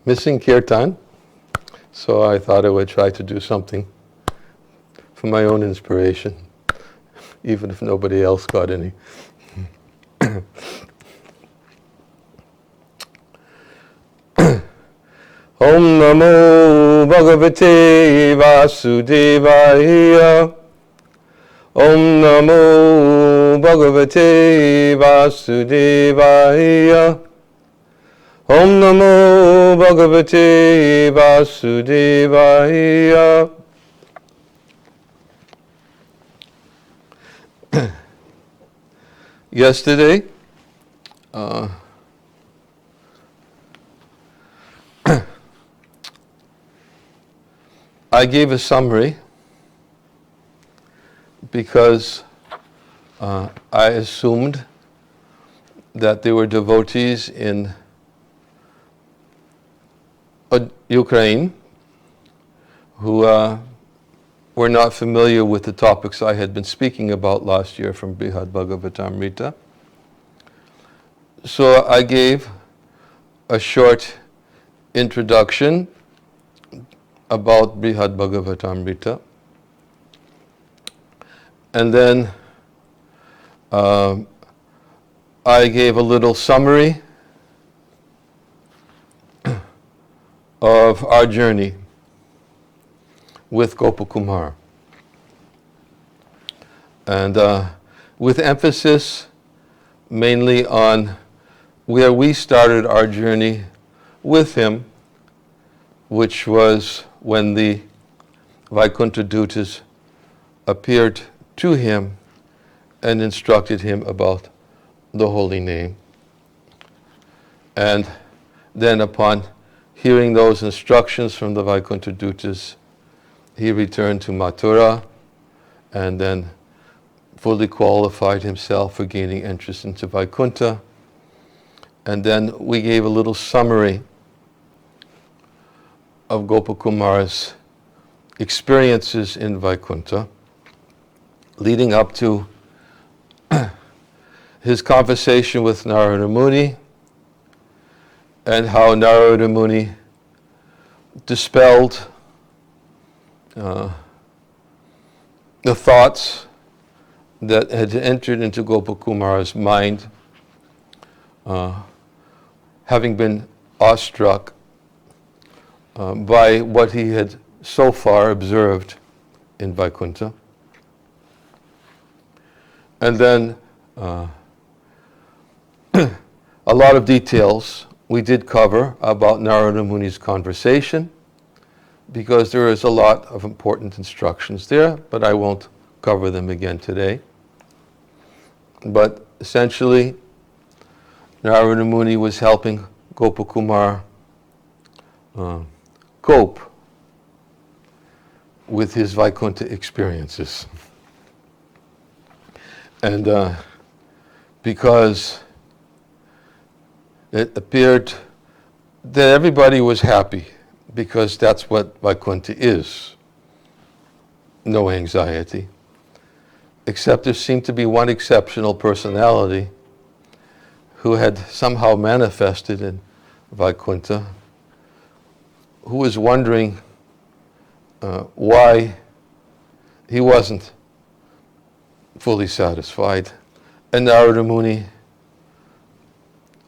missing kirtan, so I thought I would try to do something for my own inspiration, even if nobody else got any. Om Namo Bhagavate Vasudevaya. Om Namo Bhagavate Vasudevaya. Om Namo Bhagavate Vasudevaya. Yesterday, I gave a summary because I assumed that there were devotees in Ukraine who were not familiar with the topics I had been speaking about last year from Bhagavatamrita. So I gave a short introduction about Bhagavatamrita. And then I gave a little summary of our journey with Gopakumar. And with emphasis mainly on where we started our journey with him, which was when the Vaikuntha Dutas appeared to him and instructed him about the holy name. And then upon hearing those instructions from the Vaikuntha Dutas, he returned to Mathura and then fully qualified himself for gaining entrance into Vaikuntha. And then we gave a little summary of Gopakumar's experiences in Vaikuntha, leading up to his conversation with Narada Muni, and how Narada Muni dispelled the thoughts that had entered into Gopakumar's mind, having been awestruck by what he had so far observed in Vaikuntha. And then a lot of details we did cover about Narada Muni's conversation, because there is a lot of important instructions there, but I won't cover them again today. But essentially, Narada Muni was helping Gopakumar cope with his Vaikuntha experiences. And because it appeared that everybody was happy, because that's what Vaikuntha is. No anxiety. Except there seemed to be one exceptional personality who had somehow manifested in Vaikuntha, who was wondering why he wasn't fully satisfied. And Narada Muni,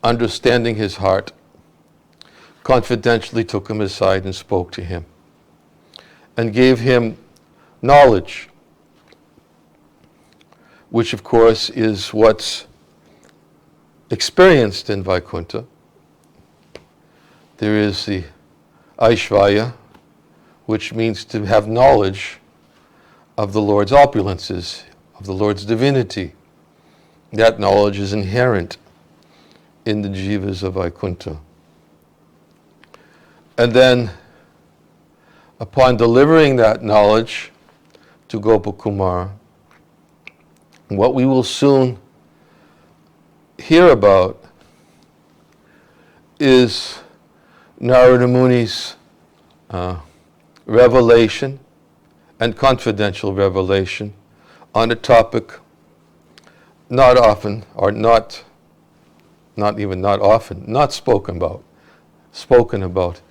understanding his heart, confidentially took him aside and spoke to him and gave him knowledge, which of course is what's experienced in Vaikuntha. There is the Aishvaya, which means to have knowledge of the Lord's opulences, of the Lord's divinity. That knowledge is inherent in the jivas of Vaikuntha. And then, upon delivering that knowledge to Gopakumar, what we will soon hear about is Narada Muni's revelation and confidential revelation on a topic not often, or not even not often, not spoken about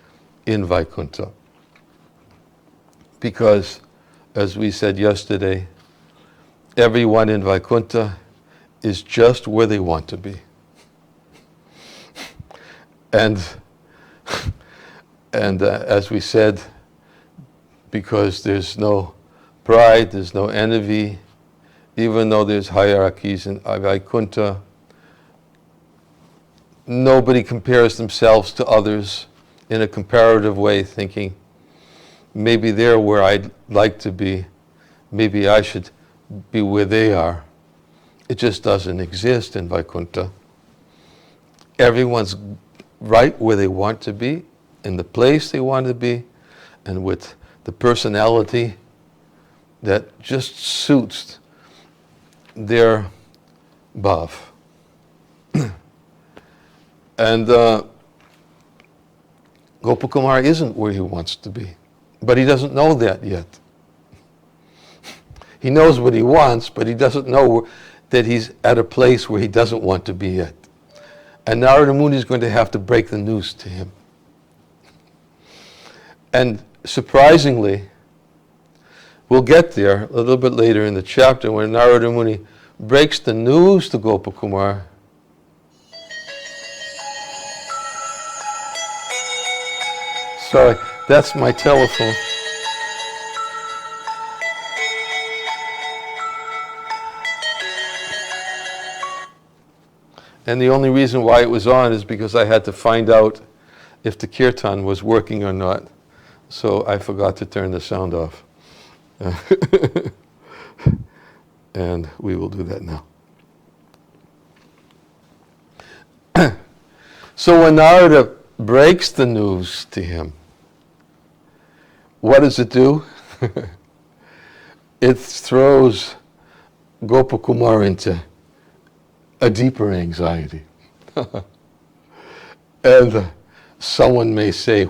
in Vaikuntha. Because, as we said yesterday, everyone in Vaikuntha is just where they want to be. And as we said, because there's no pride, there's no envy, even though there's hierarchies in Vaikuntha, nobody compares themselves to others in a comparative way, thinking, maybe they're where I'd like to be, maybe I should be where they are. It just doesn't exist in Vaikuntha. Everyone's right where they want to be, in the place they want to be, and with the personality that just suits their bhav. And Gopakumar isn't where he wants to be, but he doesn't know that yet. He knows what he wants, but he doesn't know that he's at a place where he doesn't want to be yet. And Narada Muni is going to have to break the news to him. And surprisingly, we'll get there a little bit later in the chapter when Narada Muni breaks the news to Gopakumar. Sorry, that's my telephone. And the only reason why it was on is because I had to find out if the kirtan was working or not. So I forgot to turn the sound off. And we will do that now. So when Narada breaks the news to him, what does it do? It throws Gopakumar into a deeper anxiety. And someone may say,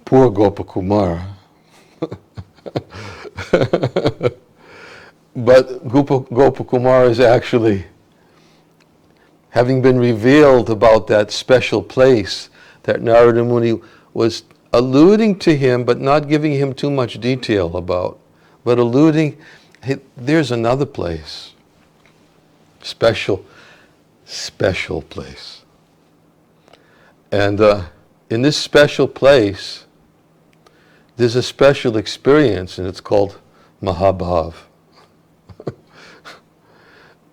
poor Gopakumar. But Gopakumar is actually, having been revealed about that special place that Narada Muni was alluding to him, but not giving him too much detail about, but alluding, hey, there's another place. Special place. And in this special place, there's a special experience, and it's called Mahabhav.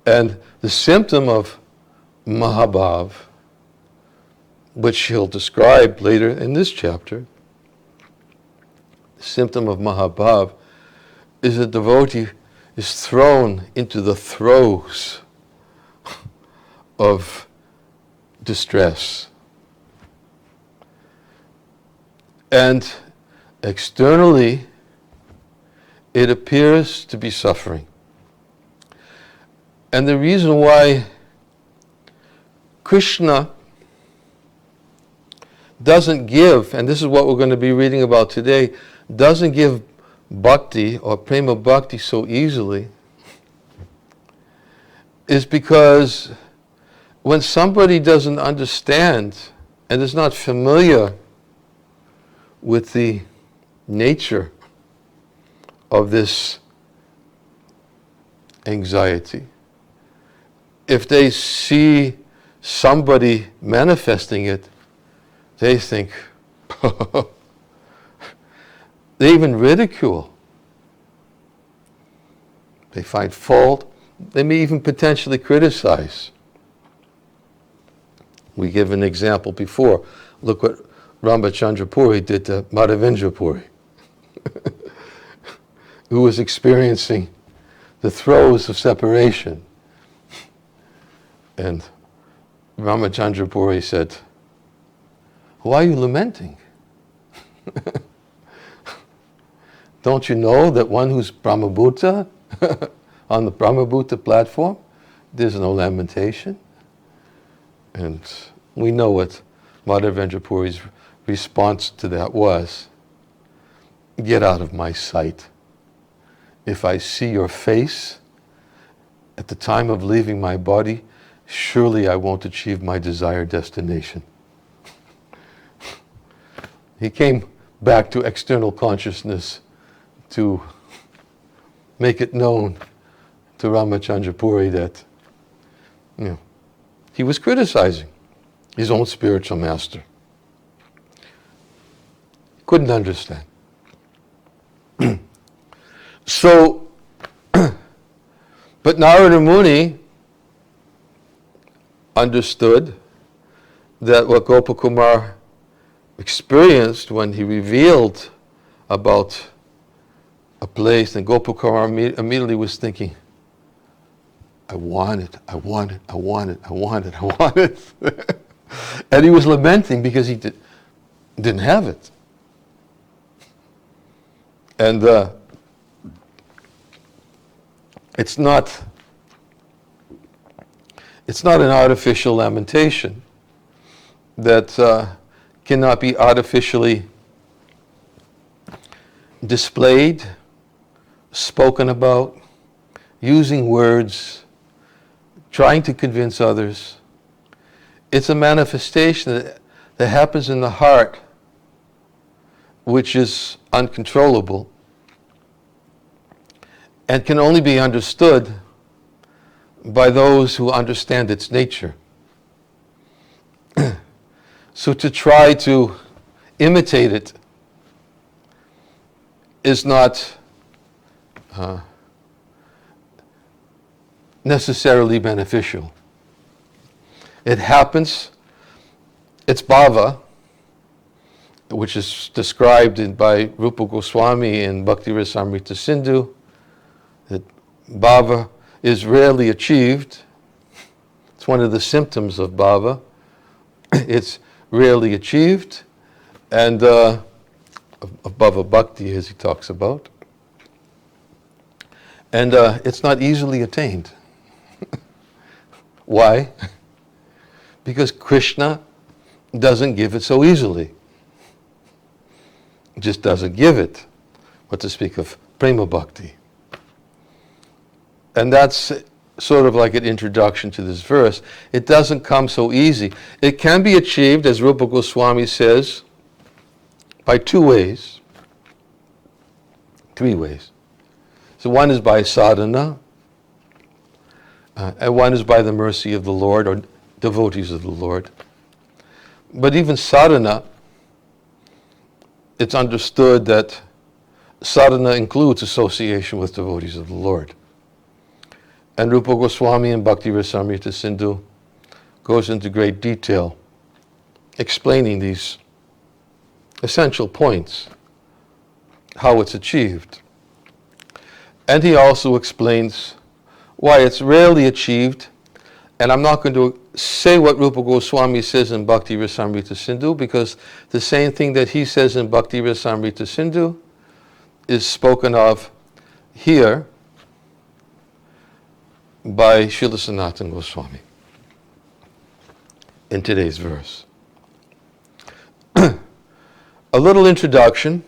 And the symptom of Mahabhav, which he'll describe later in this chapter, the symptom of Mahabhav is a devotee is thrown into the throes of distress. And externally, it appears to be suffering. And the reason why Krishna doesn't give, and this is what we're going to be reading about today, doesn't give bhakti or prema bhakti so easily, is because when somebody doesn't understand and is not familiar with the nature of this anxiety, if they see somebody manifesting it, they think, they even ridicule. They find fault. They may even potentially criticize. We give an example before. Look what Ramachandra Puri did to Madhavendra Puri, who was experiencing the throes of separation. And Ramachandra Puri said, why are you lamenting? Don't you know that one who's Brahmabhuta, on the Brahmabhuta platform, there's no lamentation? And we know what Madhavendra Puri's response to that was, get out of my sight. If I see your face at the time of leaving my body, surely I won't achieve my desired destination. He came back to external consciousness to make it known to Ramachandra Puri that he was criticizing his own spiritual master. Couldn't understand. So, but Narada Muni understood that what Gopakumar experienced when he revealed about a place, and Gopakumar immediately was thinking, I want it, I want it, I want it, I want it, I want it. And he was lamenting because he didn't have it. And it's not an artificial lamentation that cannot be artificially displayed, spoken about, using words, trying to convince others. It's a manifestation that happens in the heart, which is uncontrollable and can only be understood by those who understand its nature. So to try to imitate it is not necessarily beneficial. It happens, it's bhava, which is described by Rupa Goswami in Bhakti-rasamrita Sindhu, that bhava is rarely achieved. It's one of the symptoms of bhava. It's rarely achieved, and of bhava bhakti, as he talks about. And it's not easily attained. Why? Because Krishna doesn't give it so easily. He just doesn't give it. What to speak of prema bhakti. And that's sort of like an introduction to this verse. It doesn't come so easy. It can be achieved, as Rupa Goswami says, by two ways. Three ways. So one is by sadhana, and one is by the mercy of the Lord, or devotees of the Lord. But even sadhana, it's understood that sadhana includes association with devotees of the Lord. And Rupa Goswami in Bhakti-rasamrita Sindhu goes into great detail explaining these essential points, how it's achieved. And he also explains why it's rarely achieved. And I'm not going to say what Rupa Goswami says in Bhakti-rasamrita Sindhu, because the same thing that he says in Bhakti-rasamrita Sindhu is spoken of here by Srila Sanatana Goswami in today's verse. A little introduction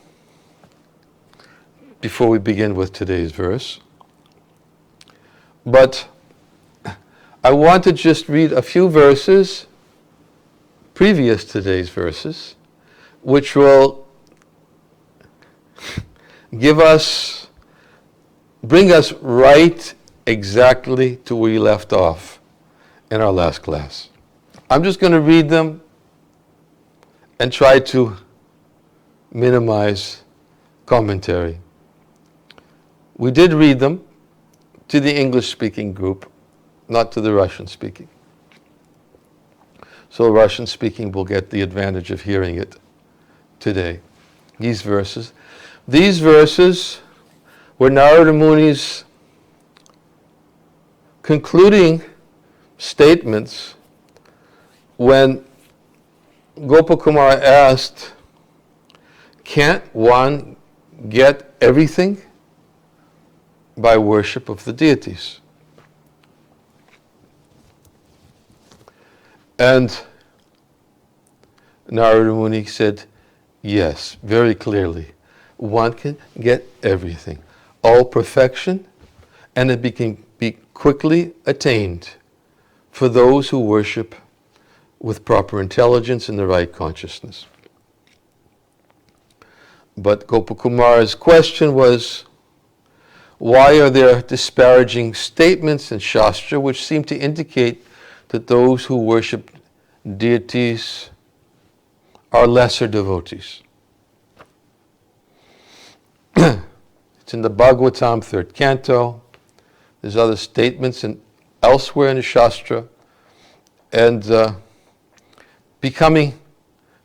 before we begin with today's verse. But I want to just read a few verses previous to today's verses, which will bring us right exactly to where we left off in our last class. I'm just going to read them and try to minimize commentary. We did read them to the English-speaking group, not to the Russian-speaking. So Russian-speaking will get the advantage of hearing it today. These verses. These verses were Narada Muni's concluding statements when Gopakumar asked, can't one get everything by worship of the deities? And Narada Muni said, yes, very clearly. One can get everything. All perfection, and it can be quickly attained for those who worship with proper intelligence and the right consciousness. But Gopakumar's question was, why are there disparaging statements in Shastra which seem to indicate that those who worship deities are lesser devotees? It's in the Bhagavatam, 3rd canto. There's other statements elsewhere in the Shastra. And becoming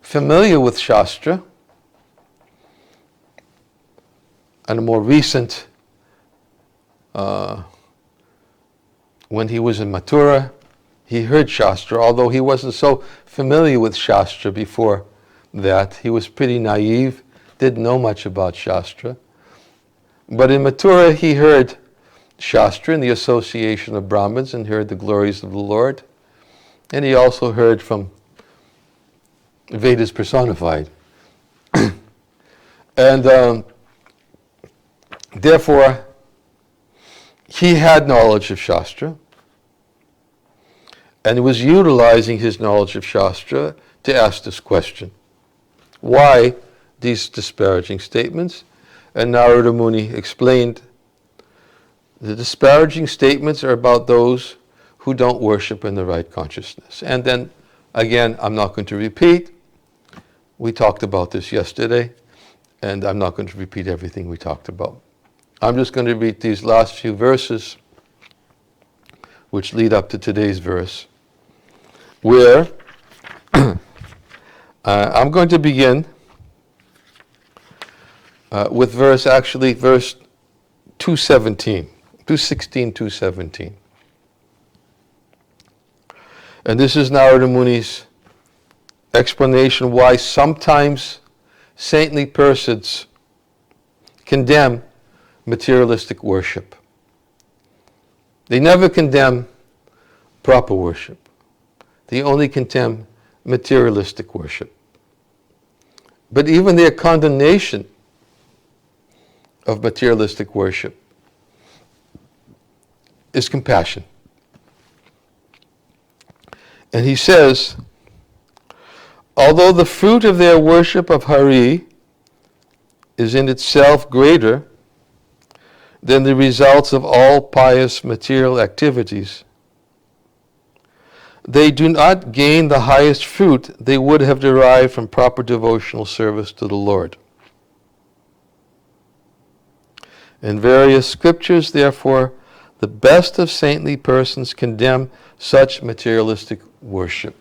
familiar with Shastra, and a more recent, when he was in Mathura, he heard Shastra, although he wasn't so familiar with Shastra before that. He was pretty naive, didn't know much about Shastra. But in Mathura, he heard Shastra in the association of Brahmins and heard the glories of the Lord. And he also heard from Vedas personified. And therefore, he had knowledge of Shastra and was utilizing his knowledge of Shastra to ask this question. Why these disparaging statements? And Narada Muni explained, the disparaging statements are about those who don't worship in the right consciousness. And then, again, I'm not going to repeat. We talked about this yesterday, and I'm not going to repeat everything we talked about. I'm just going to read these last few verses, which lead up to today's verse, where I'm going to begin with verse 217, 217. And this is Narada Muni's explanation why sometimes saintly persons condemn materialistic worship. They never condemn proper worship. They only condemn materialistic worship. But even their condemnation of materialistic worship is compassion. And he says, although the fruit of their worship of Hari is in itself greater than the results of all pious material activities, they do not gain the highest fruit they would have derived from proper devotional service to the Lord. In various scriptures, therefore, the best of saintly persons condemn such materialistic worship.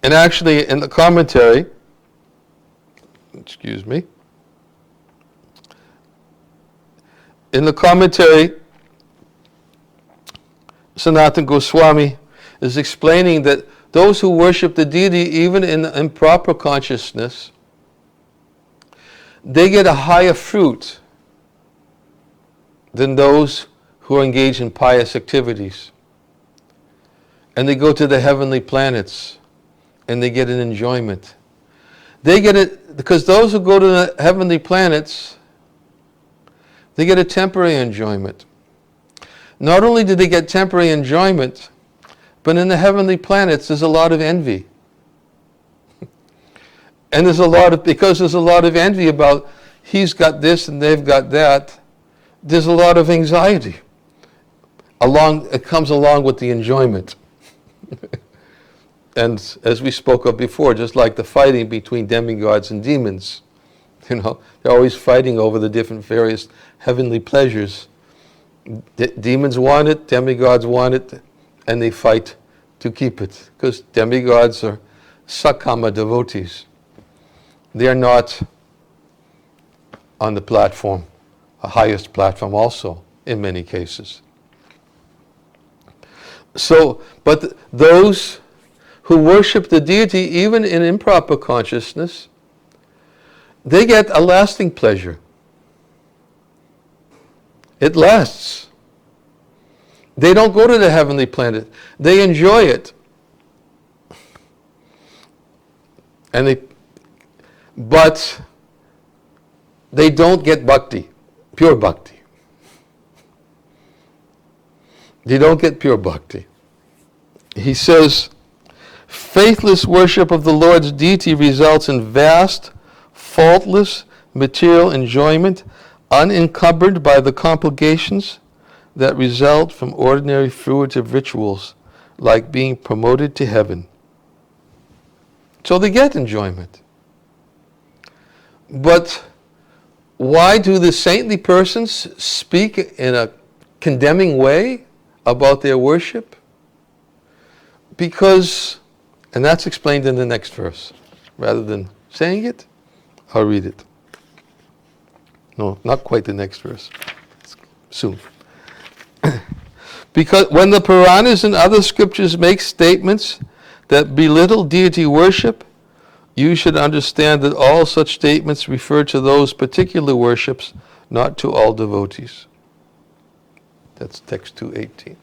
And actually, in the commentary, in the commentary, Sanatana Goswami is explaining that those who worship the deity, even in improper consciousness, they get a higher fruit than those who are engaged in pious activities. And they go to the heavenly planets and they get an enjoyment. They get it because those who go to the heavenly planets, they get a temporary enjoyment. Not only do they get temporary enjoyment, but in the heavenly planets there's a lot of envy. And because there's a lot of envy about he's got this and they've got that, there's a lot of anxiety. It comes along with the enjoyment. And as we spoke of before, just like the fighting between demigods and demons, they're always fighting over the different various heavenly pleasures. Demons want it, demigods want it, and they fight to keep it. Because demigods are sakama devotees. They are not on the platform, a highest platform also, in many cases. So, but those who worship the deity, even in improper consciousness, they get a lasting pleasure. It lasts. They don't go to the heavenly planet. They enjoy it. But they don't get bhakti, pure bhakti. They don't get pure bhakti. He says, faithless worship of the Lord's deity results in vast, faultless material enjoyment, unencumbered by the complications that result from ordinary fruitive rituals, like being promoted to heaven. So they get enjoyment. But why do the saintly persons speak in a condemning way about their worship? Because, and that's explained in the next verse. Rather than saying it, I'll read it. No, not quite the next verse. Soon. Because when the Puranas and other scriptures make statements that belittle deity worship, you should understand that all such statements refer to those particular worships, not to all devotees. That's text 218.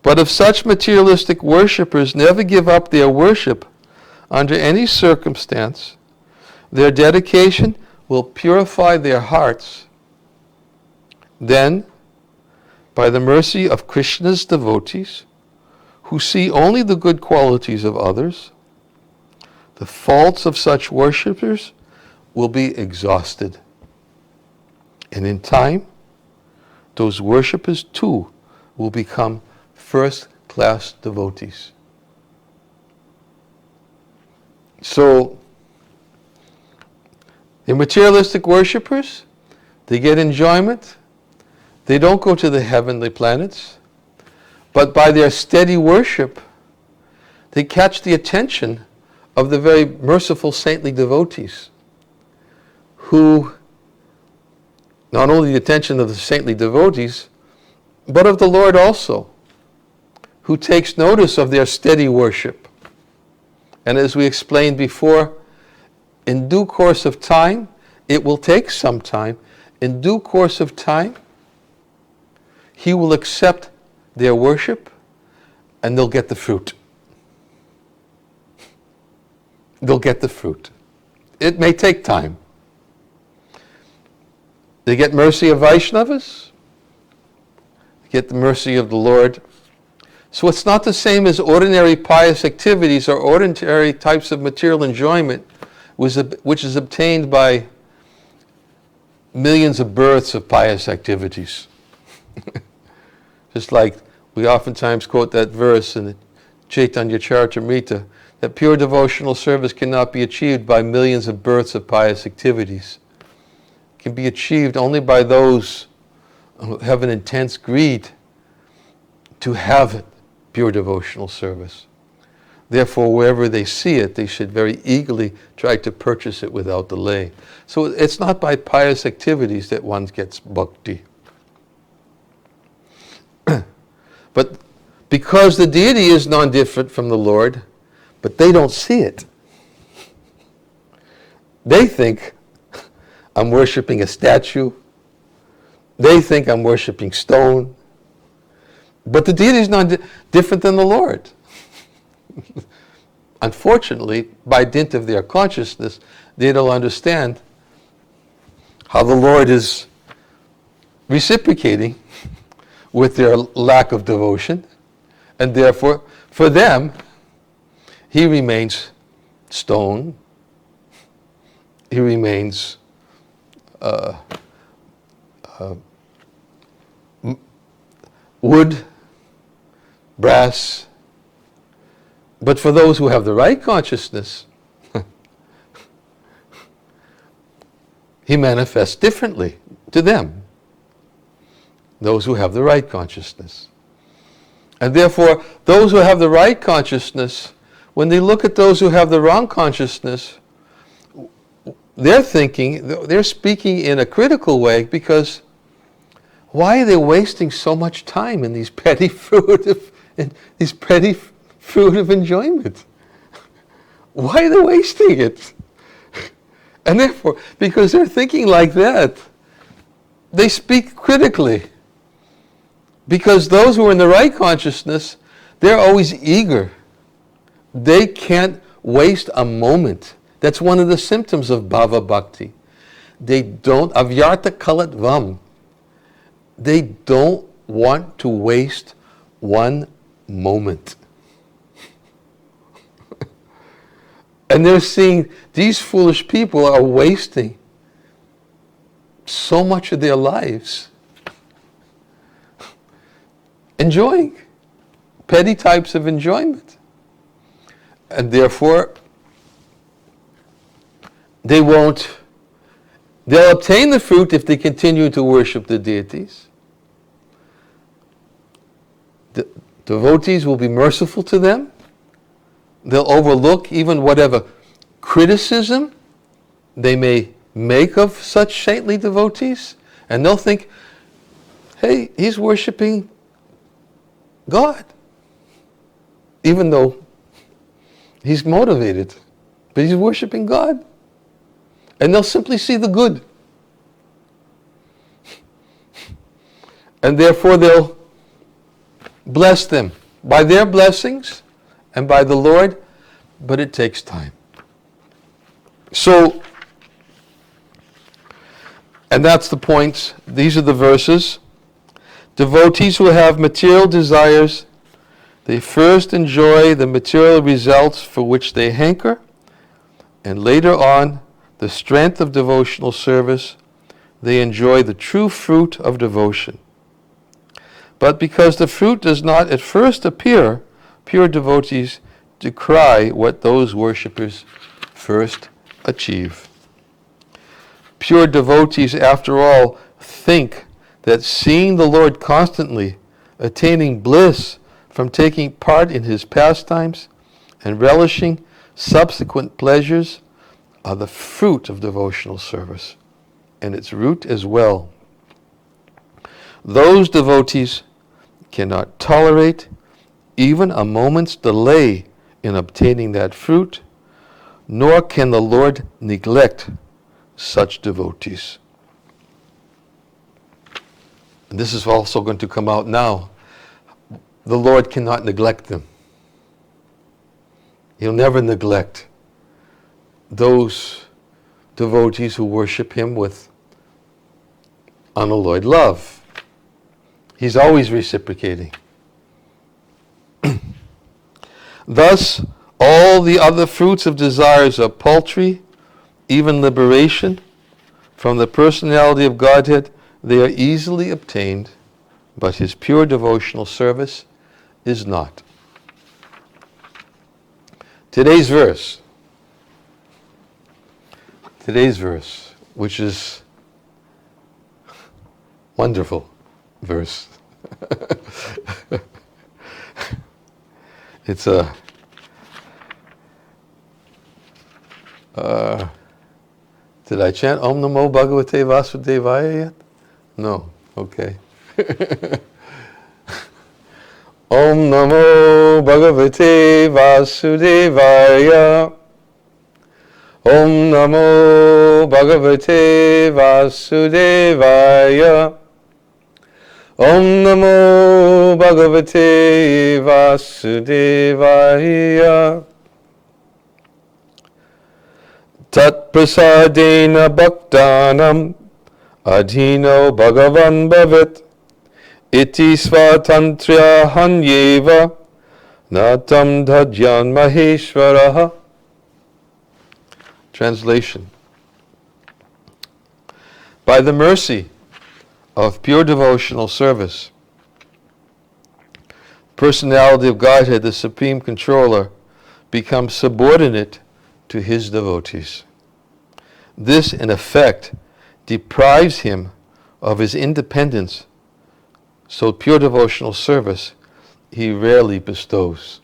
But if such materialistic worshippers never give up their worship under any circumstance, their dedication will purify their hearts. Then, by the mercy of Krishna's devotees, who see only the good qualities of others, the faults of such worshippers will be exhausted. And in time, those worshippers too will become first-class devotees. So, the materialistic worshippers, they get enjoyment. They don't go to the heavenly planets. But by their steady worship, they catch the attention of the very merciful saintly devotees, who, not only the attention of the saintly devotees, but of the Lord also, who takes notice of their steady worship. And as we explained before, in due course of time, it will take some time, in due course of time, He will accept their worship and they'll get the fruit. They'll get the fruit. It may take time. They get mercy of Vaishnavas, they get the mercy of the Lord. So it's not the same as ordinary pious activities or ordinary types of material enjoyment, which is obtained by millions of births of pious activities. Just like we oftentimes quote that verse in the Chaitanya Charitamrita, that pure devotional service cannot be achieved by millions of births of pious activities. It can be achieved only by those who have an intense greed to have pure devotional service. Therefore, wherever they see it, they should very eagerly try to purchase it without delay. So it's not by pious activities that one gets bhakti. But because the deity is non-different from the Lord, but they don't see it. They think I'm worshiping a statue. They think I'm worshiping stone. But the deity is not different than the Lord. Unfortunately, by dint of their consciousness, they don't understand how the Lord is reciprocating with their lack of devotion, and therefore, for them, He remains stone. He remains wood, brass. But for those who have the right consciousness, He manifests differently to them, those who have the right consciousness. And therefore, those who have the right consciousness, when they look at those who have the wrong consciousness, they're speaking in a critical way, because why are they wasting so much time in these petty fruit of enjoyment? Why are they wasting it? And therefore, because they're thinking like that, they speak critically. Because those who are in the right consciousness, they're always eager. They can't waste a moment. That's one of the symptoms of bhava bhakti. They don't, avyarta kalatvam. They don't want to waste one moment. And they're seeing these foolish people are wasting so much of their lives enjoying petty types of enjoyment. And therefore, they'll obtain the fruit if they continue to worship the deities. The devotees will be merciful to them. They'll overlook even whatever criticism they may make of such saintly devotees, and they'll think, hey, he's worshiping God, even though he's motivated, but he's worshiping God. And they'll simply see the good. And therefore they'll bless them by their blessings and by the Lord, but it takes time. So, and that's the points. These are the verses. Devotees who have material desires, they first enjoy the material results for which they hanker, and later on, the strength of devotional service, they enjoy the true fruit of devotion. But because the fruit does not at first appear, pure devotees decry what those worshippers first achieve. Pure devotees, after all, think that seeing the Lord constantly, attaining bliss from taking part in his pastimes, and relishing subsequent pleasures are the fruit of devotional service, and its root as well. Those devotees cannot tolerate even a moment's delay in obtaining that fruit, nor can the Lord neglect such devotees. And this is also going to come out now. The Lord cannot neglect them. He'll never neglect those devotees who worship him with unalloyed love. He's always reciprocating. Thus, all the other fruits of desires are paltry, even liberation from the personality of Godhead, they are easily obtained, but his pure devotional service is not. Today's verse, which is wonderful verse. It's a did I chant Om Namo Bhagavate Vasudevaya yet? No. Okay. Om Namo Bhagavate Vasudevaya. Om Namo Bhagavate Vasudevaya. Om Namo Bhagavate Vasudevaya. Tat prasadena bhaktanam adhino bhagavan bhavat iti svatantriya hanyeva natam dhajyan maheshwaraha. Translation. By the mercy of pure devotional service, personality of Godhead, the Supreme Controller, becomes subordinate to his devotees. This, in effect, deprives him of his independence, so pure devotional service he rarely bestows.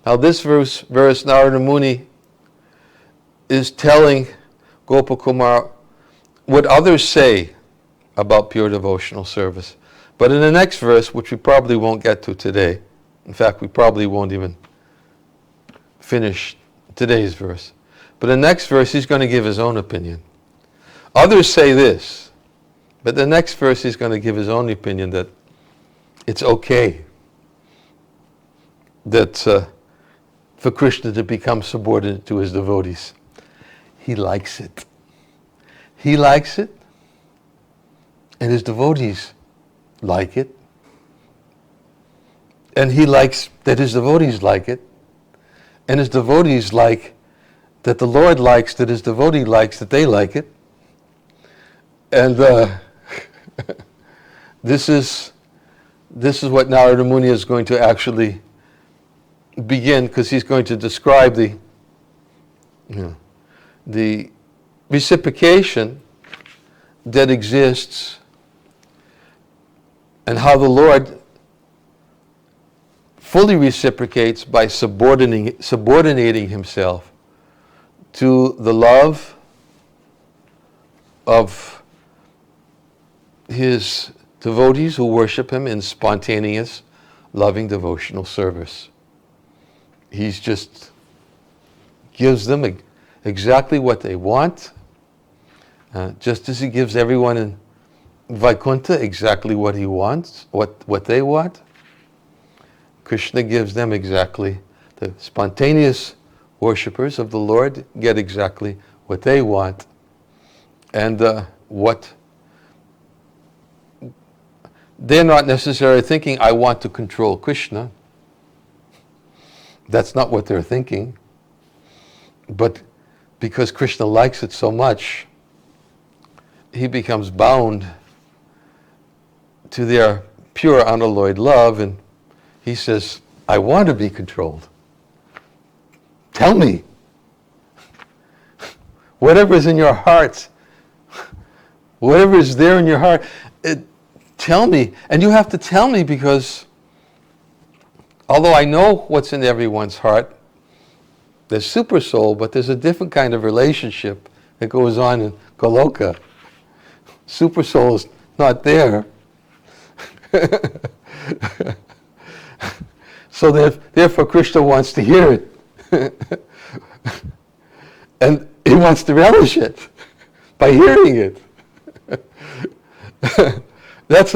Now this verse Narada Muni is telling Gopakumar what others say about pure devotional service. But in the next verse, which we probably won't get to today, in fact, we probably won't even finish today's verse. But in the next verse, he's going to give his own opinion. Others say this, but the next verse he's going to give his own opinion that it's okay that for Krishna to become subordinate to his devotees. He likes it. He likes it, and his devotees like it. And he likes that his devotees like it. and his devotees like, that the Lord likes, that his devotee likes, that they like it. And this is what Narada Muni is going to actually begin, because he's going to describe the reciprocation that exists and how the Lord fully reciprocates by subordinating himself to the love of his devotees who worship him in spontaneous, loving devotional service. He's just gives them exactly what they want, just as he gives everyone in Vaikuntha exactly what he wants, what they want. Krishna gives them exactly, the spontaneous worshippers of the Lord get exactly what they want. And what they're not necessarily thinking, I want to control Krishna. That's not what they're thinking. But because Krishna likes it so much, he becomes bound to their pure, unalloyed love, and he says, I want to be controlled. Tell me. Whatever is in your heart, whatever is there in your heart, tell me. And you have to tell me, because although I know what's in everyone's heart, there's super soul, but there's a different kind of relationship that goes on in Goloka. Super soul is not there. So therefore Krishna wants to hear it. And he wants to relish it by hearing it. That's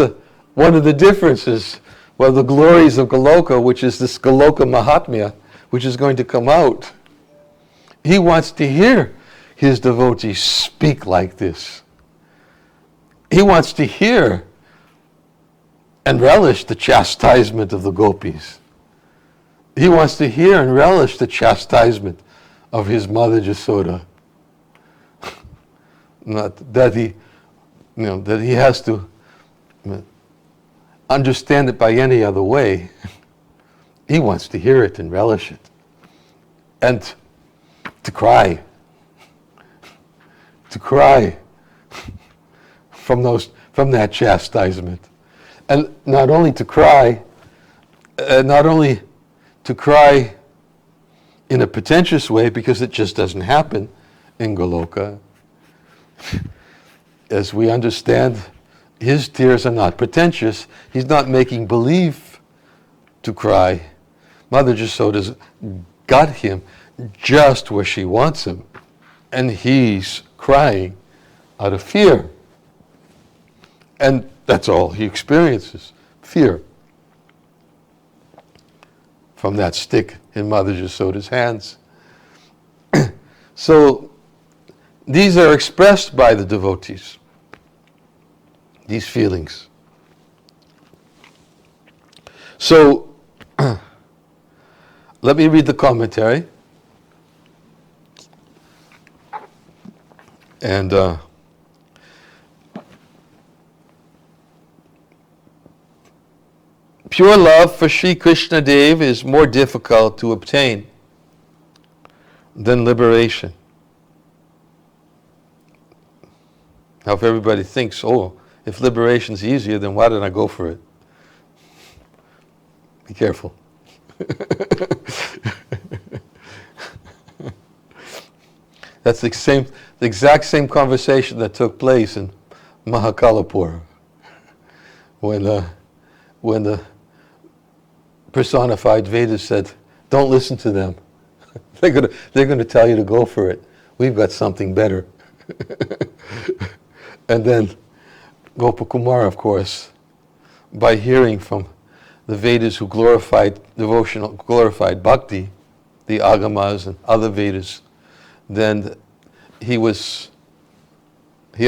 one of the differences, well, the glories of Goloka, which is this Goloka Mahatmya, which is going to come out. He wants to hear his devotees speak like this. He wants to hear and relish the chastisement of the gopis. He wants to hear and relish the chastisement of his mother Jasoda. Not that that he has to understand it by any other way. He wants to hear it and relish it. And to cry from that chastisement. And not only to cry in a pretentious way, because it just doesn't happen in Goloka. As we understand, his tears are not pretentious. He's not making believe to cry. Mother Jasoda's got him just where she wants him, and he's crying out of fear. And that's all he experiences, fear, from that stick in Mother Jasoda's hands. So these are expressed by the devotees, these feelings. So let me read the commentary. And pure love for Sri Krishna Dev is more difficult to obtain than liberation. Now, if everybody thinks, if liberation's easier, then why didn't I go for it? Be careful. That's the exact same conversation that took place in Mahakalapur when the personified Vedas said, "Don't listen to them. They're going to tell you to go for it. We've got something better." And then Gopakumar, of course, by hearing from the Vedas who glorified bhakti, the Agamas and other Vedas, then he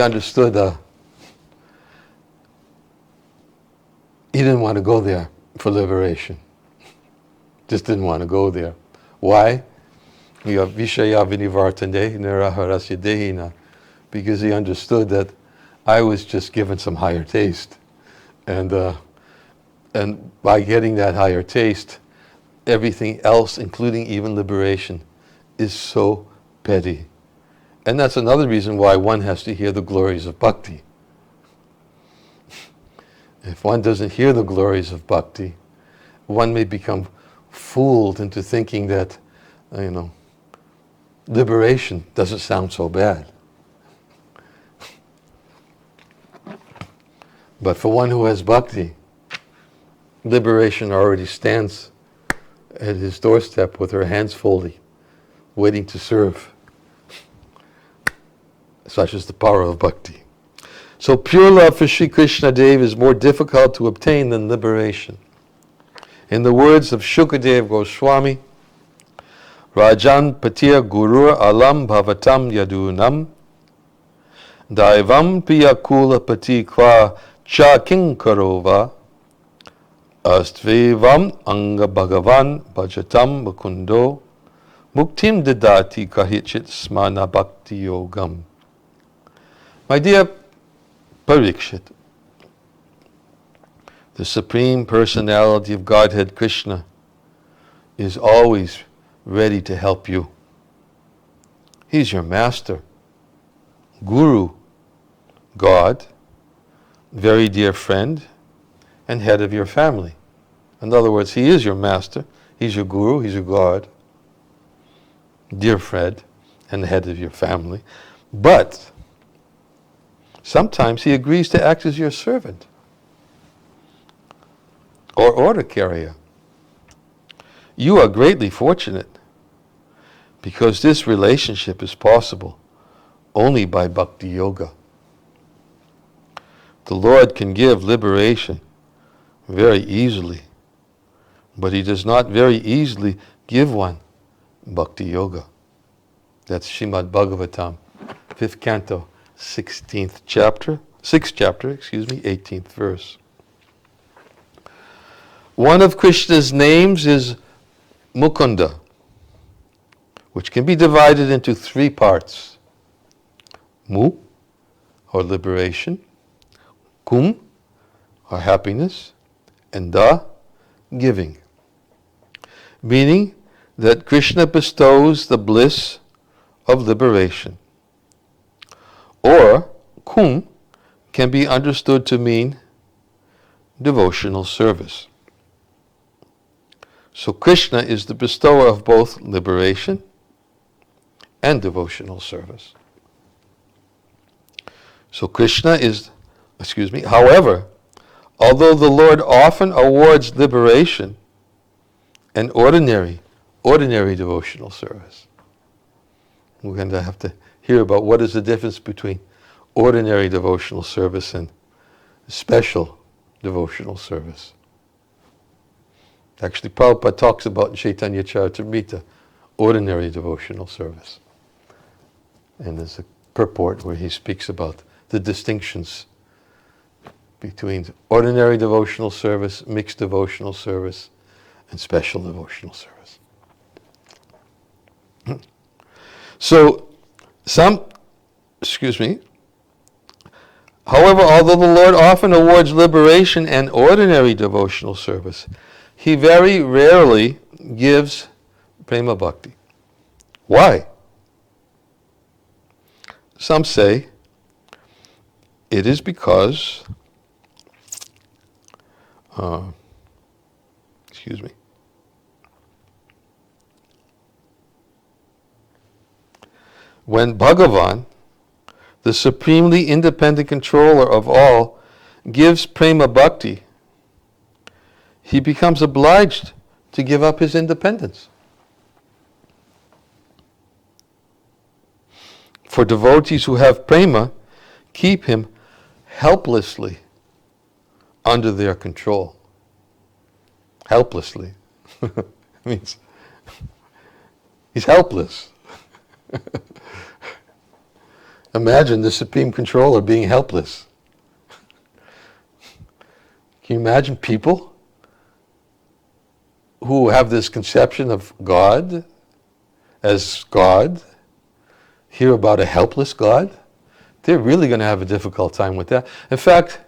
understood he didn't want to go there for liberation. Just didn't want to go there. Why? Vishaya vinivartane niraharasya dehina. Because he understood that I was just given some higher taste. And by getting that higher taste, everything else, including even liberation, is so petty. And that's another reason why one has to hear the glories of bhakti. If one doesn't hear the glories of bhakti, one may become fooled into thinking that, liberation doesn't sound so bad. But for one who has bhakti, liberation already stands at his doorstep with her hands folded, waiting to serve. Such is the power of bhakti. So pure love for Sri Krishna Dev is more difficult to obtain than liberation. In the words of Shukadev Goswami, Rajan patir gurur alam bhavatam yadunam daivam piyakula pati kwa cha king karova astvevam anga bhagavan bhajatam mukundo muktim didati kahichit smana bhakti yogam. My dear Parikshit, the Supreme Personality of Godhead Krishna is always ready to help you. He's your master, guru, God, very dear friend, and head of your family. In other words, he is your master, he's your guru, he's your God, dear friend, and the head of your family. But sometimes he agrees to act as your servant or order carrier. You are greatly fortunate because this relationship is possible only by bhakti yoga. The Lord can give liberation very easily, but he does not very easily give one bhakti yoga. That's Srimad Bhagavatam, 5th canto, 6th chapter, 18th verse. One of Krishna's names is Mukunda, which can be divided into 3 parts. Mu, or liberation, Kum, or happiness, and Da, giving. Meaning that Krishna bestows the bliss of liberation. Or, Kum can be understood to mean devotional service. So Krishna is the bestower of both liberation and devotional service. So Krishna is, however, although the Lord often awards liberation and ordinary devotional service, we're going to have to hear about what is the difference between ordinary devotional service and special devotional service. Actually, Prabhupada talks about in Chaitanya Charitamrita ordinary devotional service. And there's a purport where he speaks about the distinctions between ordinary devotional service, mixed devotional service, and special devotional service. So, however, although the Lord often awards liberation and ordinary devotional service, he very rarely gives prema bhakti. Why? Some say it is because, when Bhagavan, the supremely independent controller of all, gives prema bhakti, he becomes obliged to give up his independence. For devotees who have prema keep him helplessly under their control. Helplessly. Means he's helpless. Imagine the Supreme Controller being helpless. Can you imagine people who have this conception of God as God hear about a helpless God, they're really going to have a difficult time with that. In fact,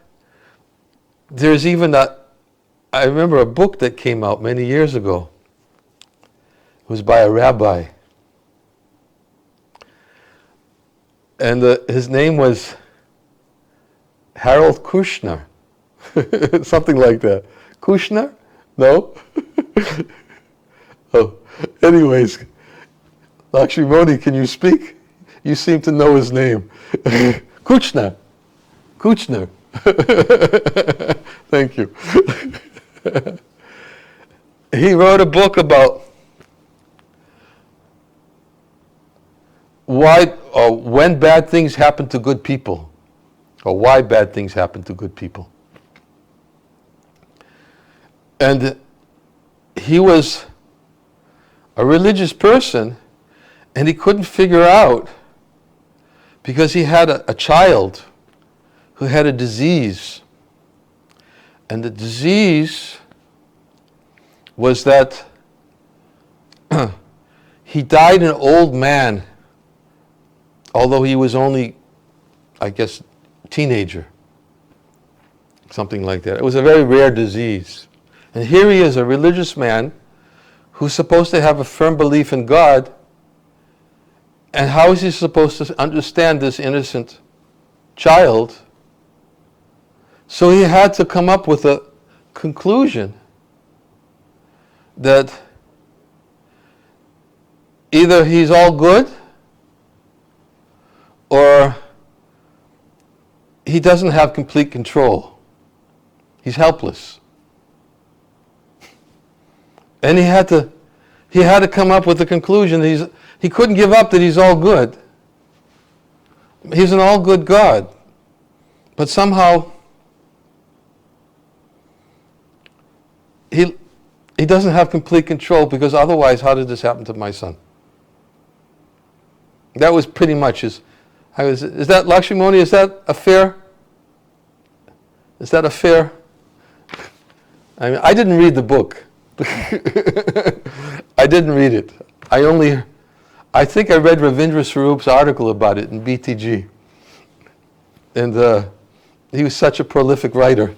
there's even I remember a book that came out many years ago. It was by a rabbi. And his name was Harold Kushner. Something like that. Kushner? No? Oh, anyways, Lakshmimoni, can you speak? You seem to know his name. Kushner. Kushner. Thank you. He wrote a book about why or when bad things happen to good people, or why bad things happen to good people. And he was a religious person, and he couldn't figure out, because he had a child who had a disease. And the disease was that he died an old man, although he was only, I guess, teenager. Something like that. It was a very rare disease. And here he is, a religious man who's supposed to have a firm belief in God. And how is he supposed to understand this innocent child? So he had to come up with a conclusion that either he's all good or he doesn't have complete control. He's helpless. And he had to come up with the conclusion that he couldn't give up that he's all good. He's an all good God. But somehow he doesn't have complete control, because otherwise, how did this happen to my son? That was pretty much is that Lakshmimoni, is that a fair? Is that a fair? I mean, I didn't read the book. I didn't read it. I think I read Ravindra Swarup's article about it in BTG. And he was such a prolific writer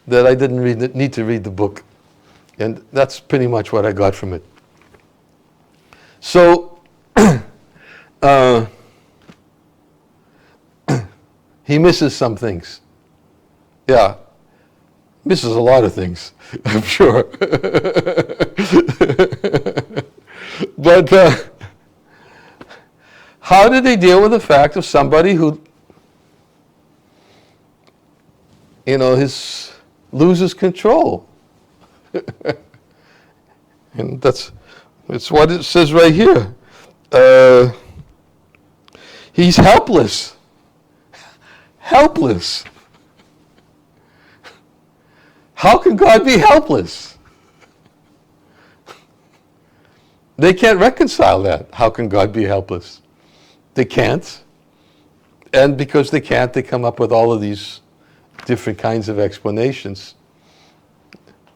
that I didn't need to read the book. And that's pretty much what I got from it. So, he misses some things. Yeah, misses a lot of things, I'm sure. But how did they deal with the fact of somebody who, loses control? And it's what it says right here. He's helpless. Helpless. How can God be helpless? They can't reconcile that. How can God be helpless? They can't. And because they can't, they come up with all of these different kinds of explanations.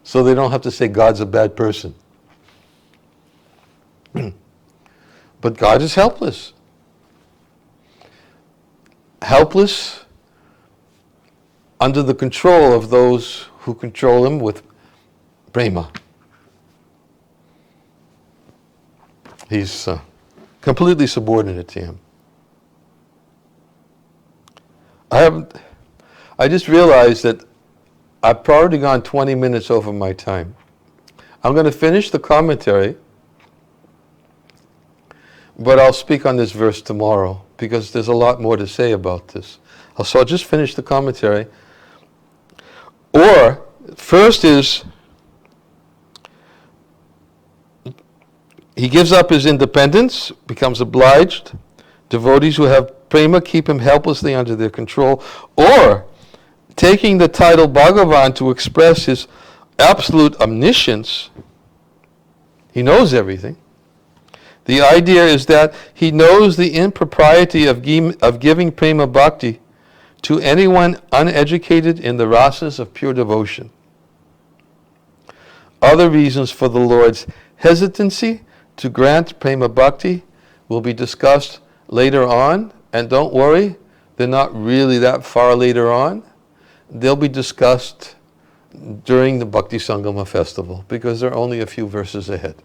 So they don't have to say God's a bad person. But God is helpless. Helpless under the control of those who control him with prema. He's completely subordinate to him. I just realized that I've already gone 20 minutes over my time. I'm going to finish the commentary, but I'll speak on this verse tomorrow, because there's a lot more to say about this. So I'll just finish the commentary. Or, first is, he gives up his independence, becomes obliged. Devotees who have prema keep him helplessly under their control. Or, taking the title Bhagavan to express his absolute omniscience, he knows everything. The idea is that he knows the impropriety of giving prema bhakti to anyone uneducated in the rasas of pure devotion. Other reasons for the Lord's hesitancy to grant prema bhakti will be discussed later on. And don't worry, they're not really that far later on. They'll be discussed during the Bhaktisangama festival because they're only a few verses ahead.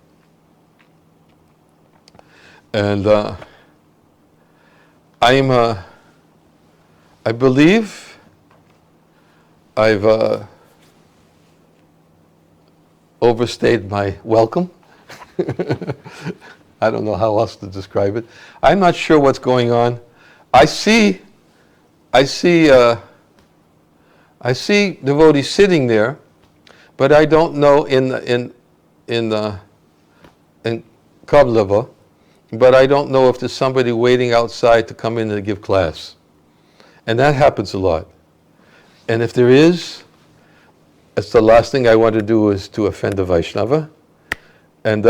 And I believe I've overstayed my welcome. I don't know how else to describe it. I'm not sure what's going on. I see devotees sitting there, but I don't know in Kablava, but I don't know if there's somebody waiting outside to come in and give class. And that happens a lot. And if there is, it's the last thing I want to do is to offend a Vaishnava, and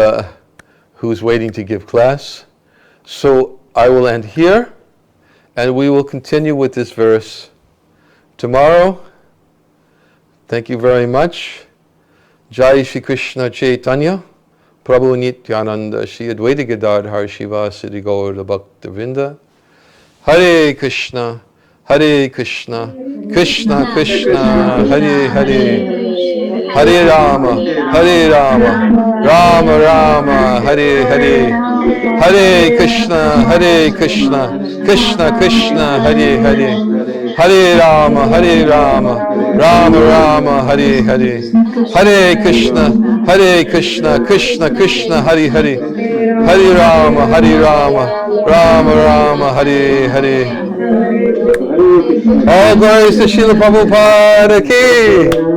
who's waiting to give class. So I will end here, and we will continue with this verse tomorrow. Thank you very much. Jai Shri Krishna Chaitanya, Prabhu Nityananda, Shri Advaita Gadadhar Shivasadi Gaur Bhaktivinda. Hare Krishna, Hare Krishna, Krishna Krishna, Hare Hare, Hare Rama, Rama Rama, Hare Hare, Hare Krishna, Krishna Krishna, Hare Hare, Hare Rama, Rama Rama, Hare Hare, Hare Krishna, Krishna Krishna, Hare Hare, Hare Rama, Rama Rama, Hare Hare. All glories to Srila Prabhupada ki.